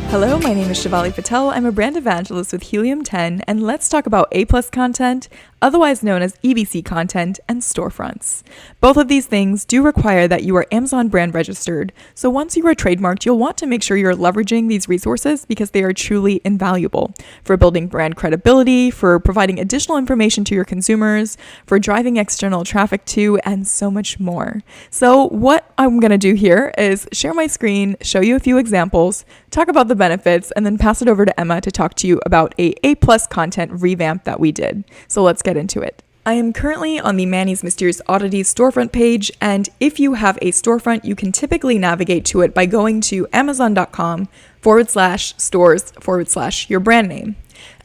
Hello, my name is Shivali Patel. I'm a brand evangelist with Helium 10, and let's talk about A+ content, otherwise known as EBC content, and storefronts. Both of these things do require that you are Amazon brand registered, so once you are trademarked, you'll want to make sure you're leveraging these resources because they are truly invaluable for building brand credibility, for providing additional information to your consumers, for driving external traffic to, and so much more. So what I'm going to do here is share my screen, show you a few examples, talk about the benefits, and then pass it over to Emma to talk to you about A+ content revamp that we did. So let's get into it. I am currently on the Manny's Mysterious Oddities storefront page, and if you have a storefront, you can typically navigate to it by going to amazon.com/stores/your brand name.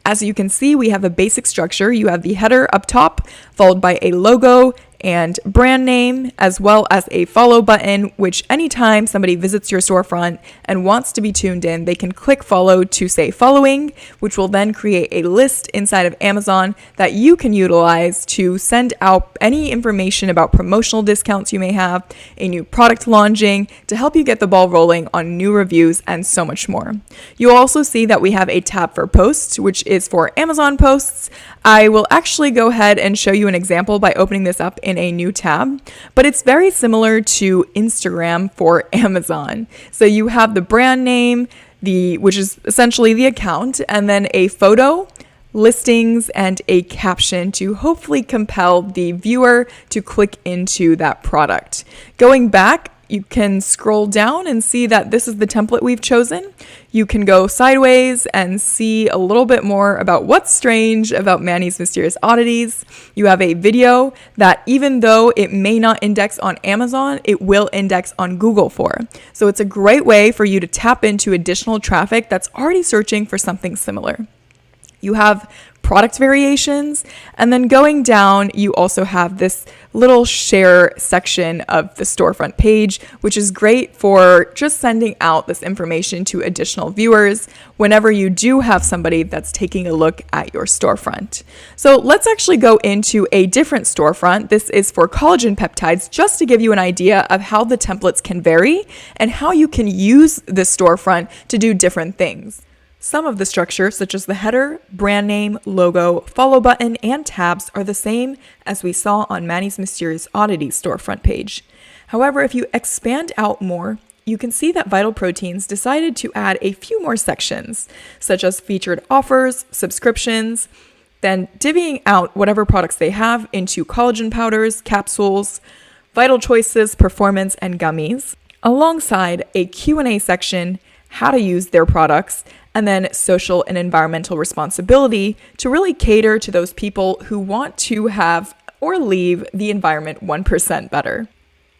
As you can see, we have a basic structure. You have the header up top, followed by a logo and brand name, as well as a follow button, which anytime somebody visits your storefront and wants to be tuned in, they can click follow to say following, which will then create a list inside of Amazon that you can utilize to send out any information about promotional discounts you may have, a new product launching, to help you get the ball rolling on new reviews, and so much more. You'll also see that we have a tab for posts, which is for Amazon posts. I will actually go ahead and show you an example by opening this up in a new tab, but it's very similar to Instagram for Amazon. So you have the brand name, which is essentially the account, and then a photo, listings, and a caption to hopefully compel the viewer to click into that product. Going back, you can scroll down and see that this is the template we've chosen. You can go sideways and see a little bit more about what's strange about Manny's Mysterious Oddities. You have a video that, even though it may not index on Amazon, it will index on Google for. So it's a great way for you to tap into additional traffic that's already searching for something similar. You have product variations, and then going down, you also have this little share section of the storefront page, which is great for just sending out this information to additional viewers whenever you do have somebody that's taking a look at your storefront. So let's actually go into a different storefront. This is for collagen peptides, just to give you an idea of how the templates can vary and how you can use this storefront to do different things. Some of the structure, such as the header, brand name, logo, follow button, and tabs, are the same as we saw on Manny's Mysterious Oddities storefront page. However, if you expand out more, you can see that Vital Proteins decided to add a few more sections, such as featured offers, subscriptions, then divvying out whatever products they have into collagen powders, capsules, Vital Choices, performance, and gummies, alongside a Q&A section, how to use their products, and then social and environmental responsibility to really cater to those people who want to have or leave the environment 1% better.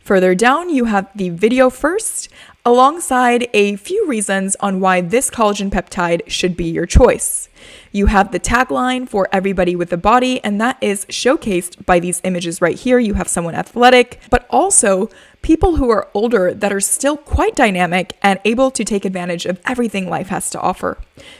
Further down, you have the video first, alongside a few reasons on why this collagen peptide should be your choice. You have the tagline for everybody with a body, and that is showcased by these images right here. You have someone athletic, but also people who are older that are still quite dynamic and able to take advantage of everything life has to offer.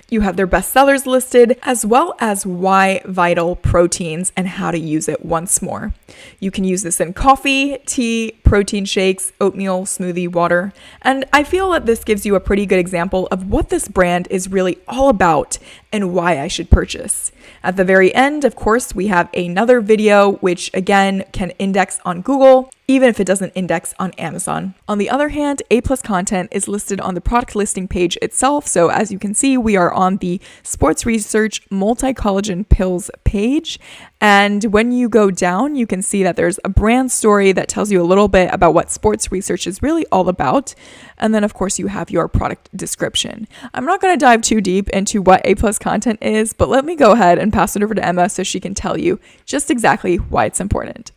You have their bestsellers listed, as well as why Vital Proteins and how to use it once more. You can use this in coffee, tea, protein shakes, oatmeal, smoothie, water, and I feel that this gives you a pretty good example of what this brand is really all about and why I should purchase. At the very end, of course, we have another video, which again can index on Google, even if it doesn't index on Amazon. On the other hand, A+ content is listed on the product listing page itself. So as you can see, we are on the Sports Research Multi-Collagen Pills page. And when you go down, you can see that there's a brand story that tells you a little bit about what sports research is really all about. And then, of course, you have your product description. I'm not going to dive too deep into what A+ content is, but let me go ahead and pass it over to Emma so she can tell you just exactly why it's important.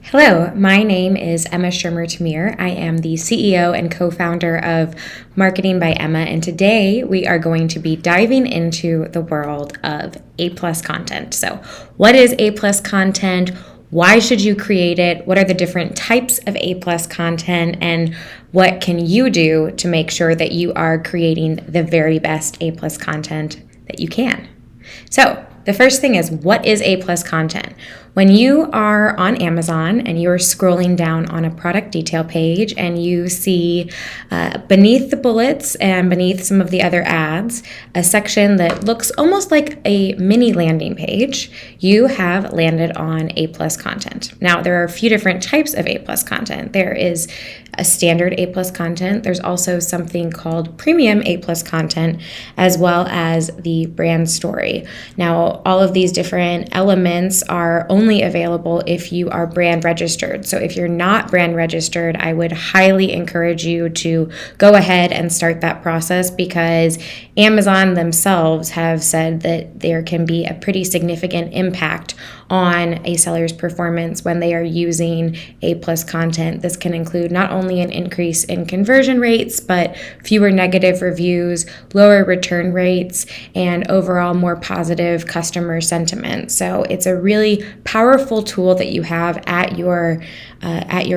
Hello, my name is Emma Shermer-Tamir. I am the CEO and co-founder of Marketing by Emma, and today we are going to be diving into the world of A+ content. So what is A+ content? Why should you create it? What are the different types of A+ content? And what can you do to make sure that you are creating the very best A+ content that you can? So the first thing is, what is A+ content? When you are on Amazon and you're scrolling down on a product detail page and you see beneath the bullets and beneath some of the other ads, a section that looks almost like a mini landing page, you have landed on A+ content. Now, there are a few different types of A+ content. There is a standard A+ content. There's also something called premium A+ content, as well as the brand story. Now, all of these different elements are only available if you are brand registered. So if you're not brand registered, I would highly encourage you to go ahead and start that process, because Amazon themselves have said that there can be a pretty significant impact on a seller's performance when they are using A+ content. This can include not only an increase in conversion rates, but fewer negative reviews, lower return rates, and overall more positive customer sentiment. So it's a really powerful tool that you have at your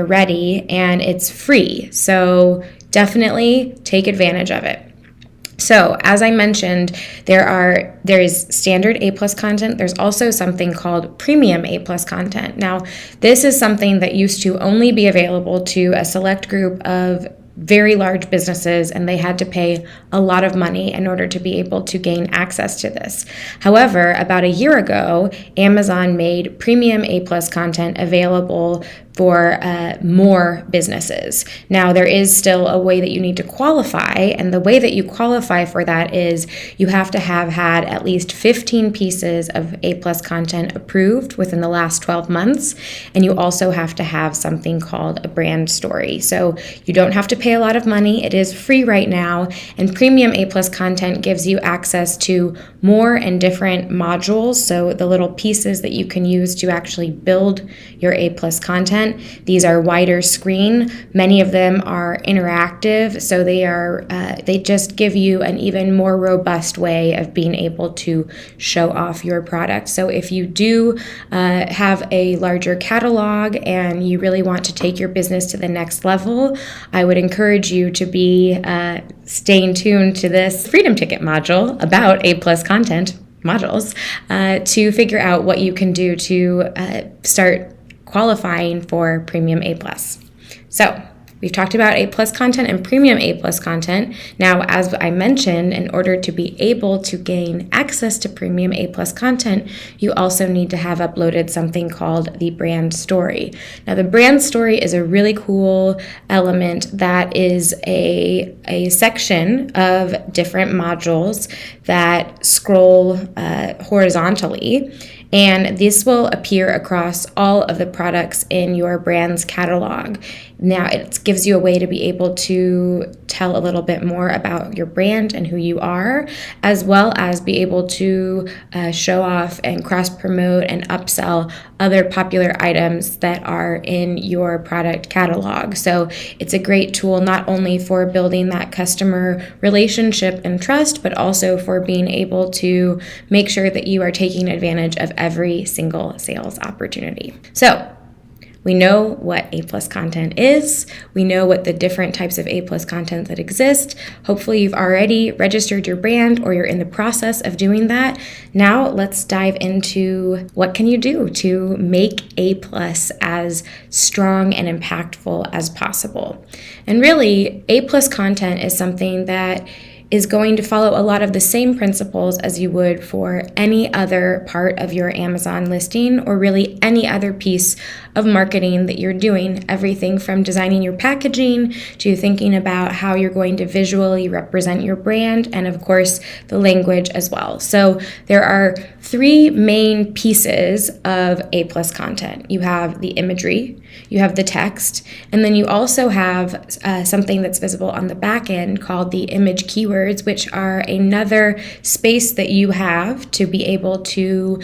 ready, and it's free. So definitely take advantage of it. So, as I mentioned, there is standard A+ content. There's also something called premium A+ content. Now, this is something that used to only be available to a select group of very large businesses, and they had to pay a lot of money in order to be able to gain access to this. However, about a year ago, Amazon made premium A+ content available for more businesses. Now, there is still a way that you need to qualify, and the way that you qualify for that is you have to have had at least 15 pieces of A+ content approved within the last 12 months, and you also have to have something called a brand story. So you don't have to pay a lot of money. It is free right now, and premium A+ content gives you access to more and different modules, so the little pieces that you can use to actually build your A+ content. These are wider screen. Many of them are interactive, so they just give you an even more robust way of being able to show off your product. So if you do have a larger catalog and you really want to take your business to the next level, I would encourage you to be staying tuned to this Freedom Ticket module about A+ content modules to figure out what you can do to start qualifying for premium A+. So we've talked about A+ content and premium A+ content. Now, as I mentioned, in order to be able to gain access to premium A+ content, you also need to have uploaded something called the brand story. Now, the brand story is a really cool element that is a section of different modules that scroll horizontally. And this will appear across all of the products in your brand's catalog. Now, it gives you a way to be able to tell a little bit more about your brand and who you are, as well as be able to show off and cross-promote and upsell other popular items that are in your product catalog. So it's a great tool not only for building that customer relationship and trust, but also for being able to make sure that you are taking advantage of every single sales opportunity. So we know what A+ content is. We know what the different types of A+ content that exist. Hopefully you've already registered your brand or you're in the process of doing that. Now let's dive into what can you do to make A+ as strong and impactful as possible. And really, A+ content is something that is going to follow a lot of the same principles as you would for any other part of your Amazon listing, or really any other piece of marketing that you're doing. Everything from designing your packaging to thinking about how you're going to visually represent your brand, and of course the language as well. So there are three main pieces of A+ content. You have the imagery, you have the text, and then you also have something that's visible on the back end called the image keywords, which are another space that you have to be able to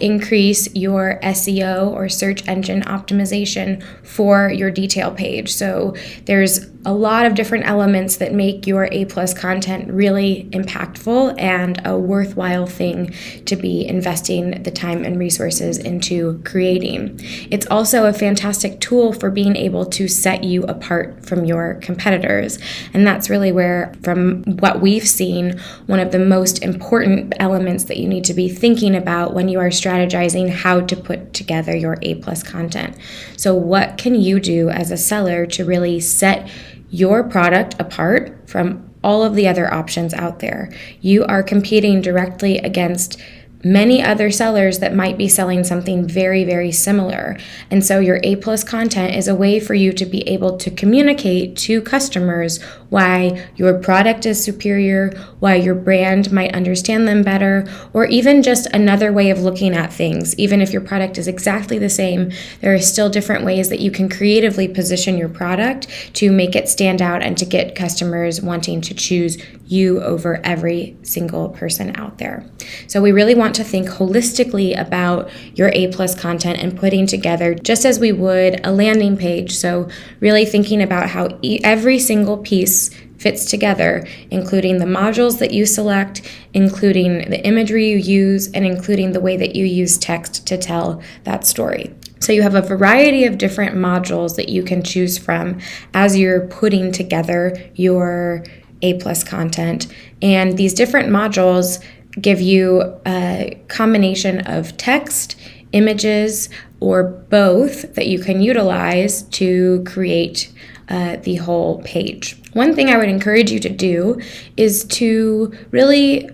increase your SEO or search engine optimization for your detail page. So there's a lot of different elements that make your A+ content really impactful and a worthwhile thing to be investing the time and resources into creating. It's also a fantastic tool for being able to set you apart from your competitors. And that's really where, from what what we've seen, one of the most important elements that you need to be thinking about when you are strategizing how to put together your A+ content. So what can you do as a seller to really set your product apart from all of the other options out there? You are competing directly against many other sellers that might be selling something very, very similar. And so your A+ content is a way for you to be able to communicate to customers why your product is superior, why your brand might understand them better, or even just another way of looking at things. Even if your product is exactly the same, there are still different ways that you can creatively position your product to make it stand out and to get customers wanting to choose you over every single person out there. So we really want to think holistically about your A+ content and putting together just as we would a landing page. So really thinking about how every single piece fits together, including the modules that you select, including the imagery you use, and including the way that you use text to tell that story. So you have a variety of different modules that you can choose from as you're putting together your A+ content. And these different modules give you a combination of text, images, or both that you can utilize to create the whole page. One thing I would encourage you to do is to really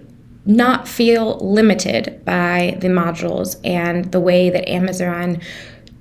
not feel limited by the modules and the way that Amazon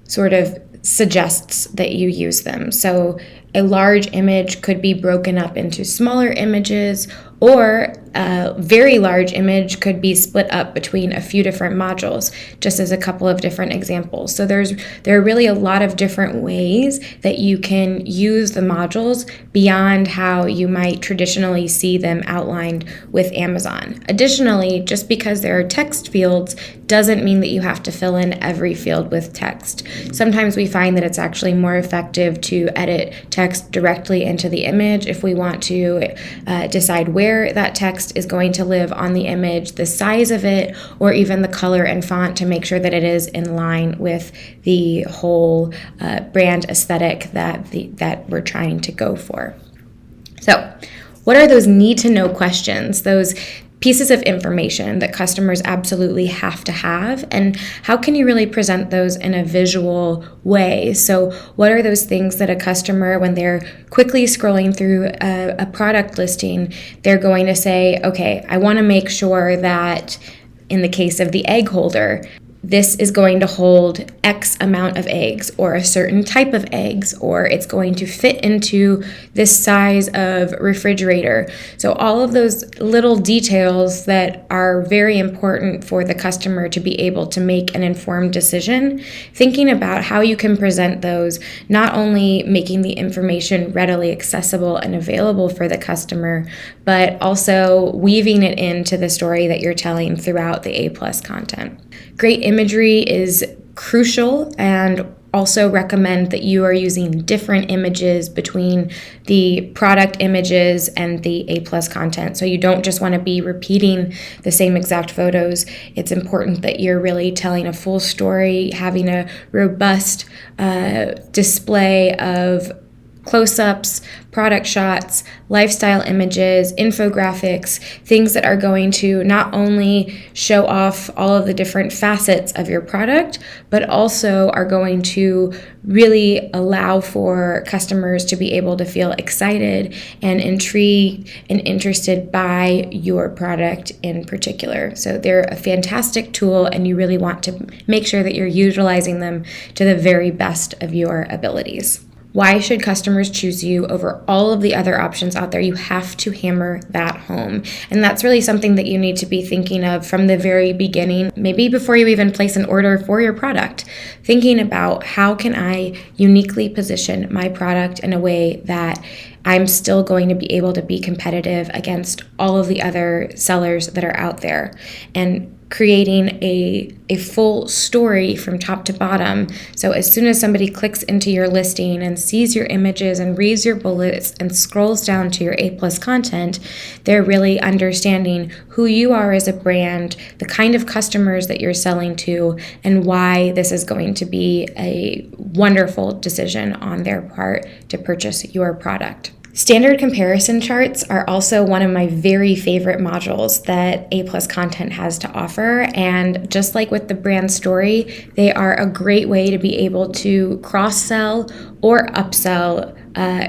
sort of suggests that you use them. So a large image could be broken up into smaller images, or a very large image could be split up between a few different modules, just as a couple of different examples. So there are really a lot of different ways that you can use the modules beyond how you might traditionally see them outlined with Amazon. Additionally, just because there are text fields doesn't mean that you have to fill in every field with text. Sometimes we find that it's actually more effective to edit text directly into the image if we want to decide where that text is going to live on the image, the size of it, or even the color and font to make sure that it is in line with the whole brand aesthetic that we're trying to go for. So, what are those need-to-know questions, those pieces of information that customers absolutely have to have, and how can you really present those in a visual way? So what are those things that a customer, when they're quickly scrolling through a product listing, they're going to say, okay, I want to make sure that in the case of the egg holder, this is going to hold X amount of eggs, or a certain type of eggs, or it's going to fit into this size of refrigerator. So all of those little details that are very important for the customer to be able to make an informed decision, thinking about how you can present those, not only making the information readily accessible and available for the customer, but also weaving it into the story that you're telling throughout the A+ content. Great imagery is crucial, and also recommend that you are using different images between the product images and the A+ content. So you don't just want to be repeating the same exact photos. It's important that you're really telling a full story, having a robust display of close-ups, product shots, lifestyle images, infographics, things that are going to not only show off all of the different facets of your product, but also are going to really allow for customers to be able to feel excited and intrigued and interested by your product in particular. So they're a fantastic tool, and you really want to make sure that you're utilizing them to the very best of your abilities. Why should customers choose you over all of the other options out there? You have to hammer that home. And that's really something that you need to be thinking of from the very beginning, maybe before you even place an order for your product. Thinking about, how can I uniquely position my product in a way that I'm still going to be able to be competitive against all of the other sellers that are out there, and creating a full story from top to bottom. So as soon as somebody clicks into your listing and sees your images and reads your bullets and scrolls down to your A+ content, they're really understanding who you are as a brand, the kind of customers that you're selling to, and why this is going to be a wonderful decision on their part to purchase your product. Standard comparison charts are also one of my very favorite modules that A+ Content has to offer. And just like with the brand story, they are a great way to be able to cross-sell or upsell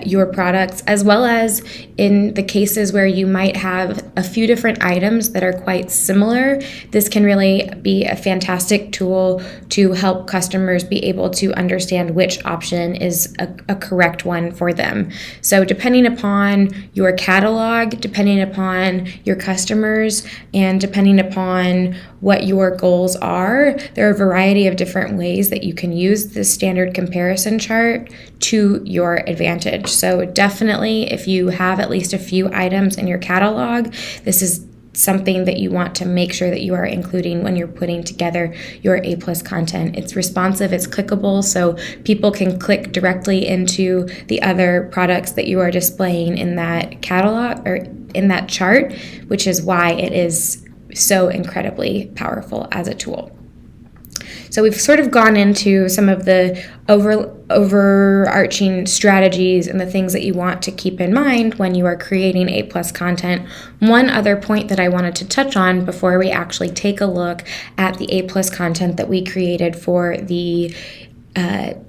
your products, as well as in the cases where you might have a few different items that are quite similar. This can really be a fantastic tool to help customers be able to understand which option is a correct one for them. So depending upon your catalog, depending upon your customers, and depending upon what your goals are, there are a variety of different ways that you can use the standard comparison chart to your advantage. So definitely, if you have at least a few items in your catalog, this is something that you want to make sure that you are including when you're putting together your A+ content. It's responsive, it's clickable, so people can click directly into the other products that you are displaying in that catalog or in that chart, which is why it is so incredibly powerful as a tool. So we've sort of gone into some of the overarching strategies and the things that you want to keep in mind when you are creating A+ content. One other point that I wanted to touch on before we actually take a look at the A+ content that we created for the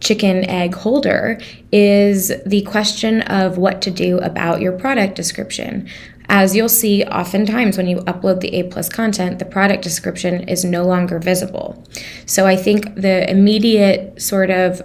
chicken egg holder is the question of what to do about your product description. As you'll see, oftentimes when you upload the A+ content, the product description is no longer visible. So I think the immediate sort of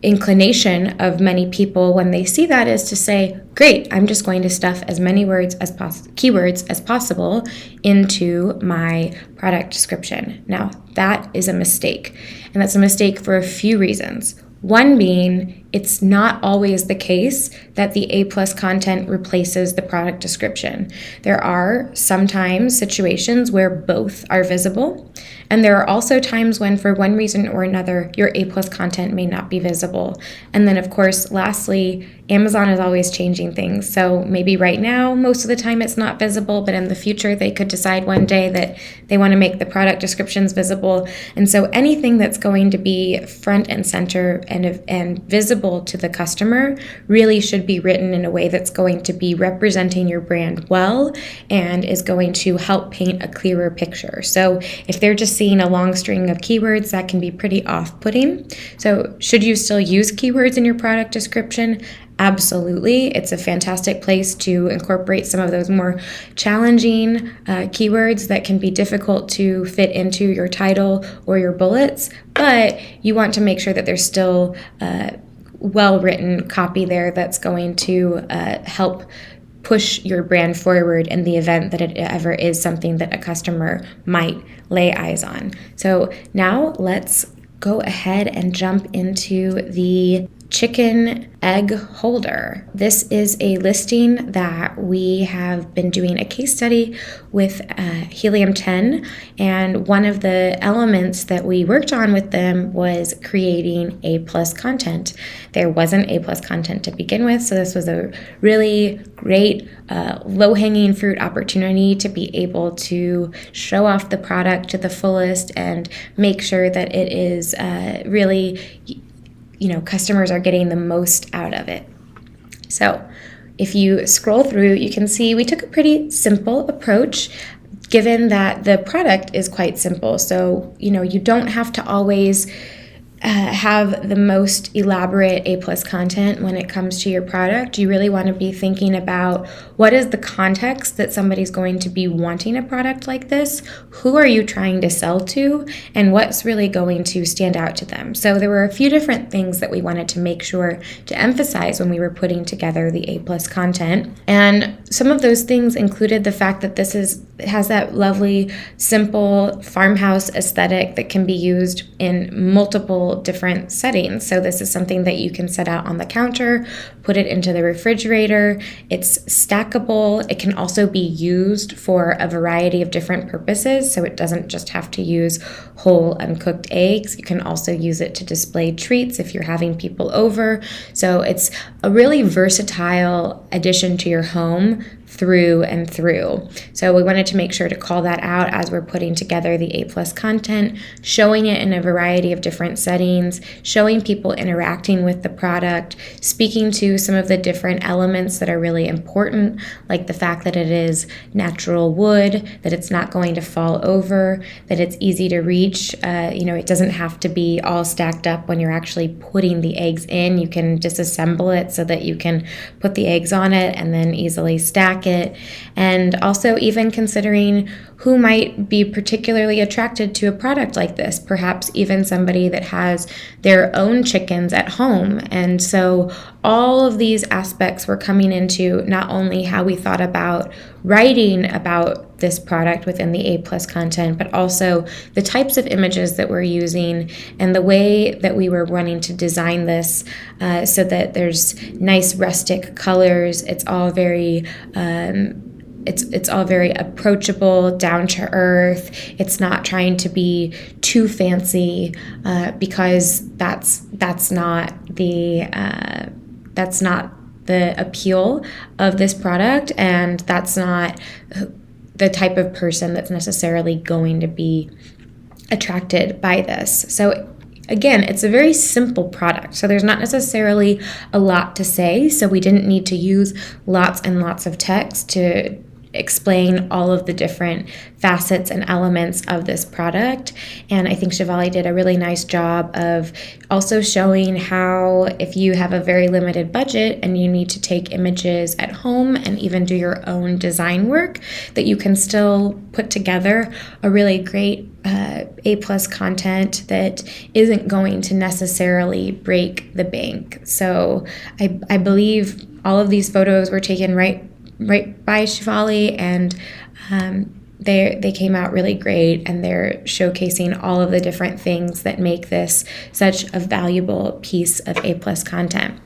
inclination of many people when they see that is to say, great, I'm just going to stuff as many keywords as possible into my product description. Now, that is a mistake, and that's a mistake for a few reasons. One being, it's not always the case that the A+ content replaces the product description. There are sometimes situations where both are visible, and there are also times when, for one reason or another, your A+ content may not be visible. And then, of course, lastly, Amazon is always changing things. So maybe right now, most of the time it's not visible, but in the future they could decide one day that they want to make the product descriptions visible. And so anything that's going to be front and center and visible to the customer really should be written in a way that's going to be representing your brand well and is going to help paint a clearer picture. So if they're just seeing a long string of keywords, that can be pretty off-putting. So should you still use keywords in your product description? Absolutely. It's a fantastic place to incorporate some of those more challenging keywords that can be difficult to fit into your title or your bullets, but you want to make sure that there's still well-written copy there that's going to help push your brand forward in the event that it ever is something that a customer might lay eyes on. So now let's go ahead and jump into the chicken egg holder. This is a listing that we have been doing a case study with Helium 10, and one of the elements that we worked on with them was creating A+ content. There wasn't A+ content to begin with, so this was a really great low-hanging fruit opportunity to be able to show off the product to the fullest and make sure that it is really, customers are getting the most out of it. So if you scroll through, you can see we took a pretty simple approach, given that the product is quite simple. So, you don't have to always have the most elaborate A+ content when it comes to your product. You really want to be thinking about what is the context that somebody's going to be wanting a product like this, who are you trying to sell to, and what's really going to stand out to them. So there were a few different things that we wanted to make sure to emphasize when we were putting together the A+ content. And some of those things included the fact that this has that lovely, simple farmhouse aesthetic that can be used in multiple different settings. So this is something that you can set out on the counter, put it into the refrigerator. It's stackable. It can also be used for a variety of different purposes. So it doesn't just have to use whole uncooked eggs. You can also use it to display treats if you're having people over. So it's a really versatile addition to your home through and through. So we wanted to make sure to call that out as we're putting together the A+ content, showing it in a variety of different settings, showing people interacting with the product, speaking to some of the different elements that are really important, like the fact that it is natural wood, that it's not going to fall over, that it's easy to reach. It doesn't have to be all stacked up when you're actually putting the eggs in. You can disassemble it so that you can put the eggs on it and then easily stack it. And also even considering who might be particularly attracted to a product like this, perhaps even somebody that has their own chickens at home. And so all of these aspects were coming into not only how we thought about writing about this product within the A+ content, but also the types of images that we're using and the way that we were wanting to design this so that there's nice rustic colors. It's all very it's all very approachable, down to earth. It's not trying to be too fancy because that's not the appeal of this product, and that's not the type of person that's necessarily going to be attracted by this. So again, it's a very simple product, so there's not necessarily a lot to say, so we didn't need to use lots and lots of text to explain all of the different facets and elements of this product. And I think Shivali did a really nice job of also showing how if you have a very limited budget and you need to take images at home and even do your own design work, that you can still put together a really great A+ content that isn't going to necessarily break the bank. So I believe all of these photos were taken right by Shivali, and they came out really great, and they're showcasing all of the different things that make this such a valuable piece of A+ content.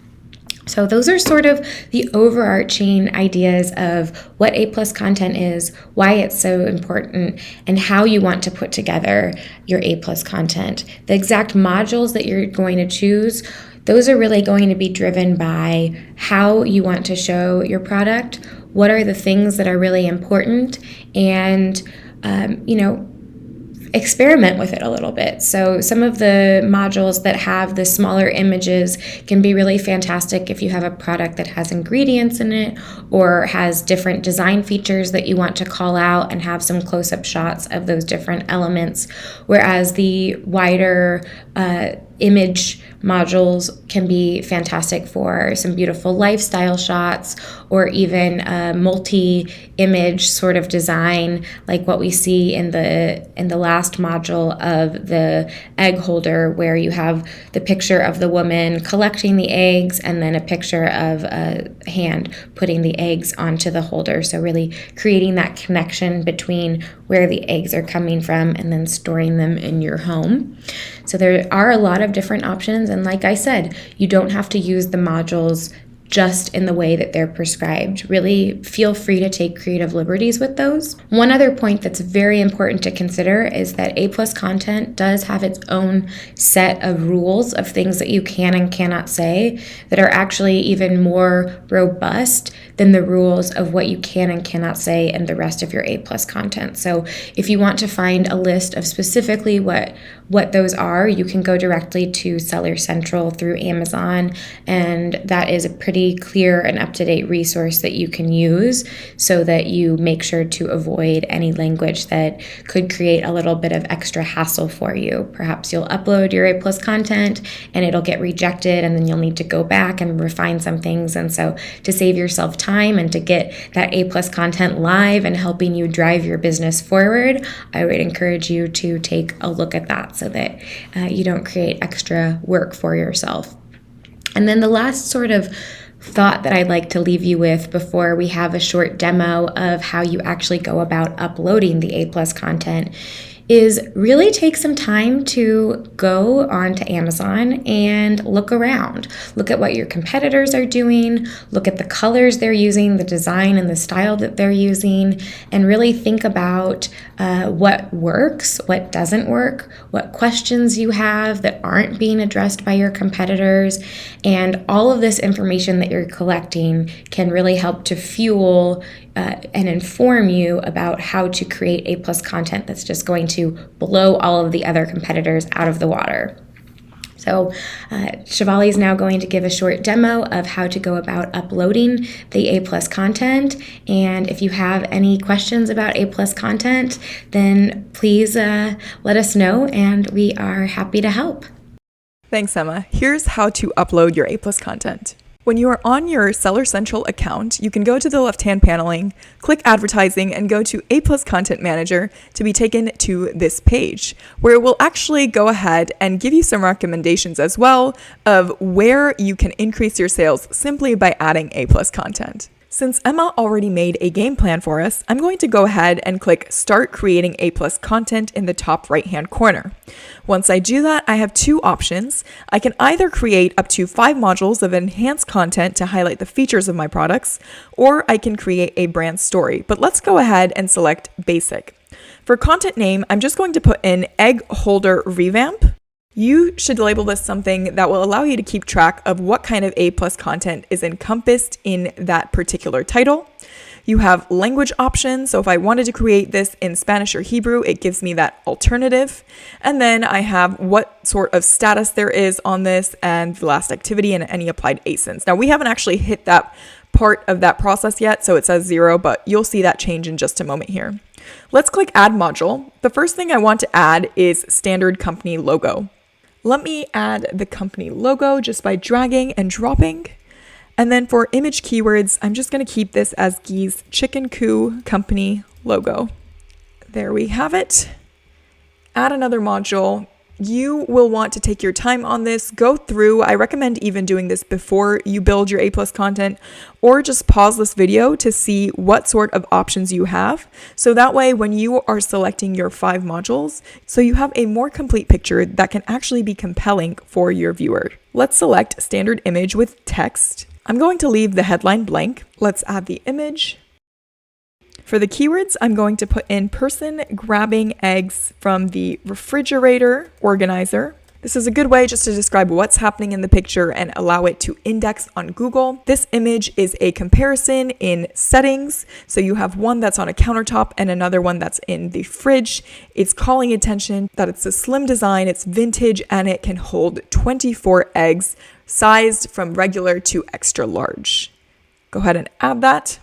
So those are sort of the overarching ideas of what A+ content is, why it's so important, and how you want to put together your A+ content. The exact modules that you're going to choose, those are really going to be driven by how you want to show your product, what are the things that are really important, and experiment with it a little bit. So some of the modules that have the smaller images can be really fantastic if you have a product that has ingredients in it or has different design features that you want to call out and have some close-up shots of those different elements, whereas the wider image modules can be fantastic for some beautiful lifestyle shots or even a multi-image sort of design like what we see in the last module of the egg holder, where you have the picture of the woman collecting the eggs and then a picture of a hand putting the eggs onto the holder. So really creating that connection between where the eggs are coming from and then storing them in your home. So there are a lot of different options, and like I said, you don't have to use the modules just in the way that they're prescribed. Really feel free to take creative liberties with those. One other point that's very important to consider is that A+ content does have its own set of rules of things that you can and cannot say that are actually even more robust than the rules of what you can and cannot say in the rest of your A+ content. So if you want to find a list of specifically what those are, you can go directly to Seller Central through Amazon, and that is a pretty clear and up-to-date resource that you can use so that you make sure to avoid any language that could create a little bit of extra hassle for you. Perhaps you'll upload your A+ content and it'll get rejected, and then you'll need to go back and refine some things. And so to save yourself time and to get that A+ content live and helping you drive your business forward, I would encourage you to take a look at that so that you don't create extra work for yourself. And then the last sort of thought that I'd like to leave you with before we have a short demo of how you actually go about uploading the A+ content is really take some time to go onto Amazon and look around. Look at what your competitors are doing, look at the colors they're using, the design and the style that they're using, and really think about what works, what doesn't work, what questions you have that aren't being addressed by your competitors. And all of this information that you're collecting can really help to fuel and inform you about how to create A+ content that's just going to blow all of the other competitors out of the water. So Shivali is now going to give a short demo of how to go about uploading the A+ content. And if you have any questions about A+ content, then please let us know, and we are happy to help. Thanks, Emma. Here's how to upload your A+ content. When you are on your Seller Central account, you can go to the left-hand paneling, click Advertising, and go to A+ Content Manager to be taken to this page, where it will actually go ahead and give you some recommendations as well of where you can increase your sales simply by adding A+ content. Since Emma already made a game plan for us, I'm going to go ahead and click Start Creating A+ Content in the top right-hand corner. Once I do that, I have two options. I can either create up to 5 modules of enhanced content to highlight the features of my products, or I can create a brand story. But let's go ahead and select Basic. For content name, I'm just going to put in Egg Holder Revamp. You should label this something that will allow you to keep track of what kind of A+ content is encompassed in that particular title. You have language options, so if I wanted to create this in Spanish or Hebrew, it gives me that alternative. And then I have what sort of status there is on this and the last activity and any applied ASINs. Now, we haven't actually hit that part of that process yet, so it says 0, but you'll see that change in just a moment here. Let's click Add Module. The first thing I want to add is standard company logo. Let me add the company logo just by dragging and dropping. And then for image keywords, I'm just going to keep this as Gee's Chicken Coop company logo. There we have it. Add another module. You will want to take your time on this, go through. I recommend even doing this before you build your A+ content, or just pause this video to see what sort of options you have. So that way, when you are selecting your 5 modules, so you have a more complete picture that can actually be compelling for your viewer. Let's select standard image with text. I'm going to leave the headline blank. Let's add the image. For the keywords, I'm going to put in person grabbing eggs from the refrigerator organizer. This is a good way just to describe what's happening in the picture and allow it to index on Google. This image is a comparison in settings. So you have one that's on a countertop and another one that's in the fridge. It's calling attention that it's a slim design, it's vintage, and it can hold 24 eggs, sized from regular to extra large. Go ahead and add that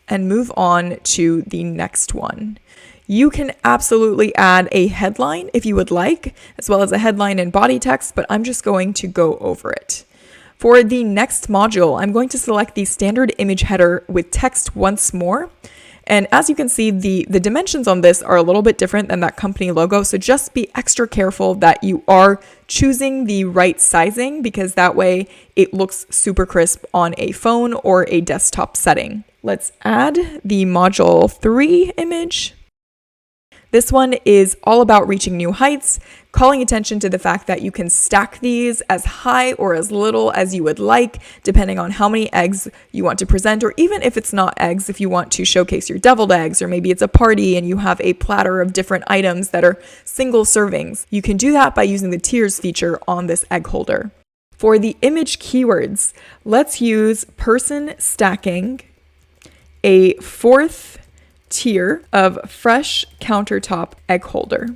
and move on to the next one. You can absolutely add a headline if you would like, as well as a headline and body text, but I'm just going to go over it. For the next module, I'm going to select the standard image header with text once more. And as you can see, the dimensions on this are a little bit different than that company logo. So just be extra careful that you are choosing the right sizing, because that way it looks super crisp on a phone or a desktop setting. Let's add the module 3 image. This one is all about reaching new heights, calling attention to the fact that you can stack these as high or as little as you would like, depending on how many eggs you want to present, or even if it's not eggs, if you want to showcase your deviled eggs, or maybe it's a party and you have a platter of different items that are single servings. You can do that by using the tiers feature on this egg holder. For the image keywords, let's use person stacking, a 4th tier of fresh countertop egg holder.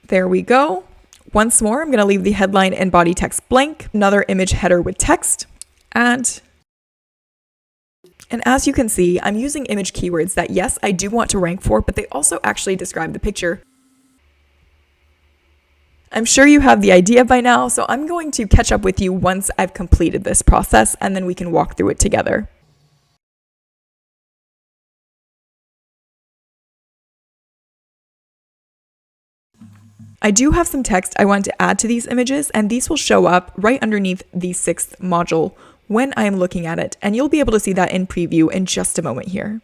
There we go. Once more, I'm going to leave the headline and body text blank. Another image header with text. Add. And as you can see, I'm using image keywords that, yes, I do want to rank for, but they also actually describe the picture. I'm sure you have the idea by now, so I'm going to catch up with you once I've completed this process, and then we can walk through it together. I do have some text I want to add to these images, and these will show up right underneath the 6th module when I'm looking at it, and you'll be able to see that in preview in just a moment here.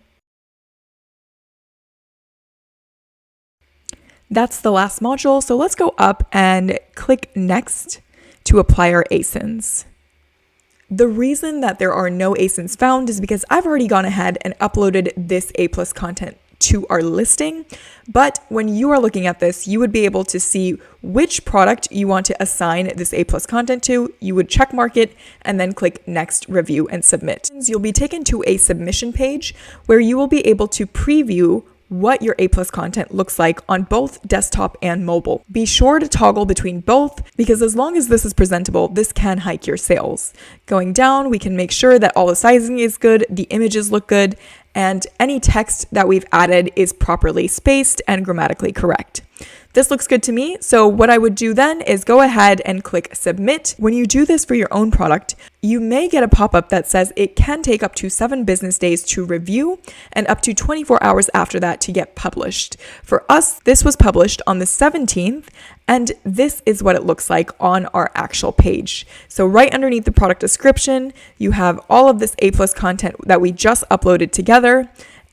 That's the last module, so let's go up and click Next to apply our ASINs. The reason that there are no ASINs found is because I've already gone ahead and uploaded this A+ content to our listing, but when you are looking at this, you would be able to see which product you want to assign this A+ content to. You would check mark it and then click Next, Review, and Submit. You'll be taken to a submission page where you will be able to preview what your A+ content looks like on both desktop and mobile. Be sure to toggle between both because as long as this is presentable, this can hike your sales. Going down, we can make sure that all the sizing is good, the images look good, and any text that we've added is properly spaced and grammatically correct. This looks good to me, so what I would do then is go ahead and click Submit. When you do this for your own product, you may get a pop-up that says it can take up to 7 business days to review and up to 24 hours after that to get published. For us, this was published on the 17th, and this is what it looks like on our actual page. So right underneath the product description, you have all of this A+ content that we just uploaded together.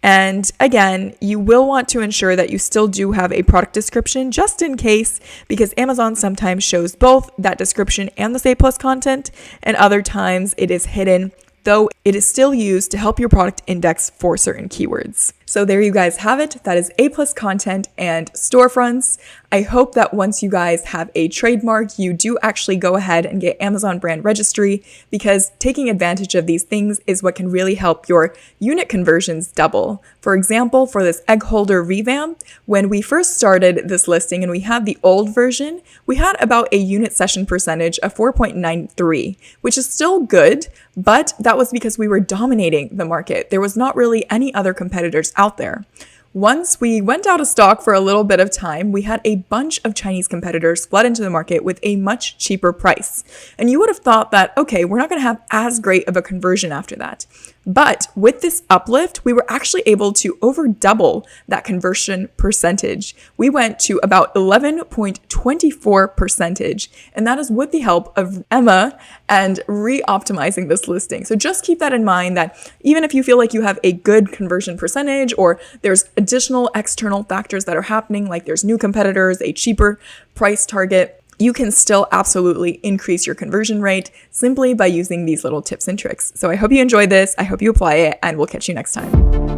And again, you will want to ensure that you still do have a product description just in case, because Amazon sometimes shows both that description and the A+ content, and other times it is hidden, though it is still used to help your product index for certain keywords. So there you guys have it. That is A+ content and storefronts. I hope that once you guys have a trademark, you do actually go ahead and get Amazon brand registry, because taking advantage of these things is what can really help your unit conversions double. For example, for this egg holder revamp, when we first started this listing and we had the old version, we had about a unit session percentage of 4.93, which is still good, but that was because we were dominating the market. There was not really any other competitors out there. Once we went out of stock for a little bit of time, we had a bunch of Chinese competitors flood into the market with a much cheaper price. And you would have thought that, okay, we're not going to have as great of a conversion after that. But with this uplift, we were actually able to over double that conversion percentage. We went to about 11.24%, and that is with the help of Emma and re-optimizing this listing. So just keep that in mind, that even if you feel like you have a good conversion percentage or there's additional external factors that are happening, like there's new competitors, a cheaper price target, you can still absolutely increase your conversion rate simply by using these little tips and tricks. So I hope you enjoyed this. I hope you apply it, and we'll catch you next time.